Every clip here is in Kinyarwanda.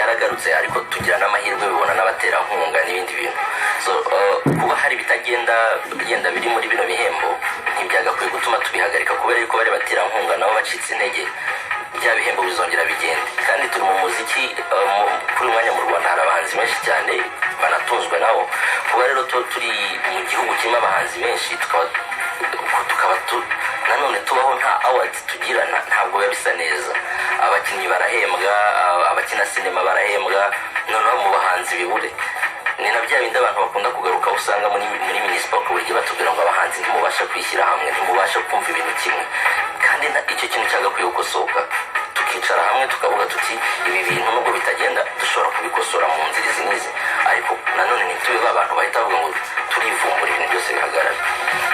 yaragarutse ariko tugira n'amahirwe bibona n'abaterankunga n'ibindi bintu. So kuba hari bitagenda biri muri bino bihembo ntibyagakwiye gutuma tubihagarika, kubera yuko bari baterankunga nabo bacitse intege bya bihembo bizongera bigende. kandi turi mu muziki kuri mwanya mu Rwanda hari abahanzi benshi cyane banatunzwe nabo. kuba rero turi mu gihugu kirimo abahanzi benshi tukaba nanone tubaho nta awards tugirana, ntabwo biba bisa neza. Abakinnyi barahembwa, abakina sinema barahembwa, noneho mu bahanzi bibure. ni na bya bindi abantu bakunda kugaruka usanga muri municipal ku buryo batubwira ngo abahanzi ntimubasha kwishyira hamwe, ntimubasha kumva ibintu kimwe. kandi icyo kintu cyagakwiye gukosoka, tukicara hamwe tukavuga tuti ibi bintu nubwo bitagenda dushobora kubikosora mu nzira izi n'izi, ariko nanone ntitube abantu bahita bavuga ngo turivumbura ibintu byose bihagarara.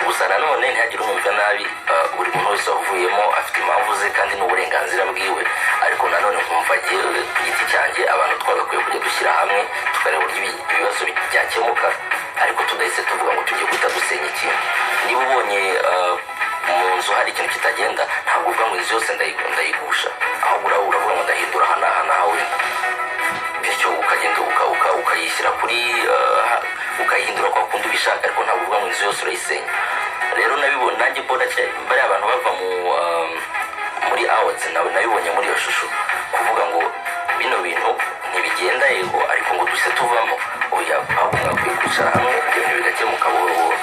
gusa nanone ntihagire umwumva nabi, buri muntu wese wavuyemo afite impamvu ze kandi n'uburenganzira bwiwe, ariko nanone nkumva ku giti cyanjye abantu twagakwiye kujya dushyira hamwe tukareba uburyo ibibazo byakemuka, ariko tudahise tuvuga ngo tugiye guhita dusenya ikintu. niba ubonye mu nzu hari ikintu kitagenda, ntabwo uvuga ngo inzu yose ndayigusha, ahubwo uravuga ngo ndahindura aha n'aha n'aha wenda, bityo ukagenda ukayishyira kuri ukayihindura kwa kundi ubishaka, ariko ntabwo uvuga ngo inzu yose urayisenya. rero nabibona nanjye mbona bariya abantu bava muri awards nabibonye muri iyo shusho, kuvuga ngo bino bintu ntibigenda yego, ariko ngo duhise tuvamo oya, ahubwo mwakwiye kwicara hamwe ibintu bigakemuka buhoro buhoro.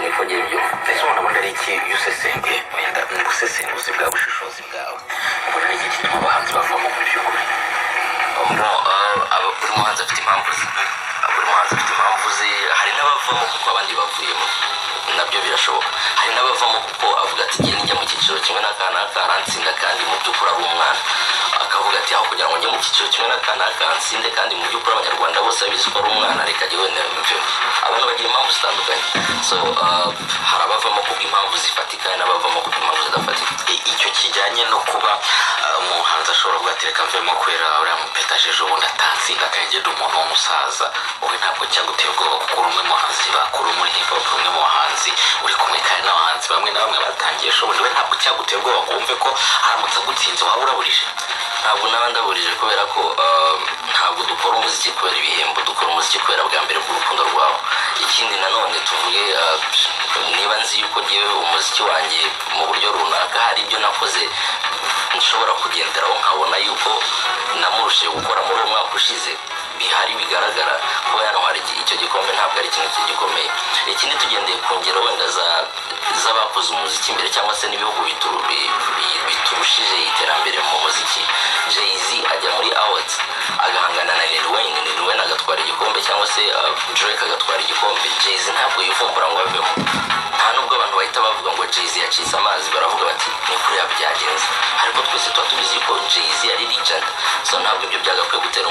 niko ngiye byumva. mbese ubona ubundi ari iki iyo usesenguye wenda mu busesenguzi bwa bushishozi bwawe, ubona ari iki gituma abahanzi bavamo mu by'ukuri? buri muhanzi afite impamvu ze, hari n'abavamo kuko abandi bavuyemo, nabyo birashoboka. hari n'abavamo kuko avuga ati ngiye njya mu cyiciro kimwe n'aka arantsinda, kandi mu by'ukuri ari umwana, akavuga ati aho kugira ngo njye mu cyiciro kimwe n'aka ansinde, kandi mu by'ukuri abanyarwanda bose babizi ko ari umwana, reka jye wenda ibyo. abantu bagira impamvu zitandukanye, so hari abavamo kubw'impamvu zifatika n'abavamo kubw'impamvu zidafatika. icyo kijyanye no kuba umuhanzi ashobora kuba atereka avemo kubera uriya mupetaje ejo bundi atatsinda akagenda umuntu w'umusaza, wowe ntabwo cyaguteye ubwoba kuko uri umwe mu bahanzi bakuru muri hip hop, umwe mu bahanzi uri kumwe kandi n'abahanzi bamwe na bamwe batangiye show, wowe ntabwo cyaguteye ubwoba ngo wumve ko aramutse agutsinze waba uraburije? ntabwo naba ndaburije, kubera ko ntabwo dukora umuziki kubera ibihembo, dukora umuziki kubera bwa mbere bw'urukundo rwawe. ikindi nanone tuvuge, niba nzi yuko ngewe umuziki wanjye mu buryo runaka hari ibyo nakoze nshobora kugenderaho, nkabona yuko namurushije gukora muri uwo mwaka ushize, bihari bigaragara, kuba yanwara icyo gikombe ntabwo ari ikintu gikomeye. ikindi tugendeye ku ngero wenda z'abakoze umuziki imbere, cyangwa se n'ibihugu biturushije iterambere mu muziki. Jay-Z ajya muri awards agahangana na Lil Wayne agatwara igikombe, cyangwa se Drake agatwara igikombe. Jay-Z ntabwo yivumbura ngo avemo, nta nubwo abantu bahita bavuga ngo Jay-Z yacitse amazi, baravuga bati ni kuri byagenze, ariko twese tuba tubizi ko Jay-Z ari legend, so ntabwo ibyo byagakwiye gutera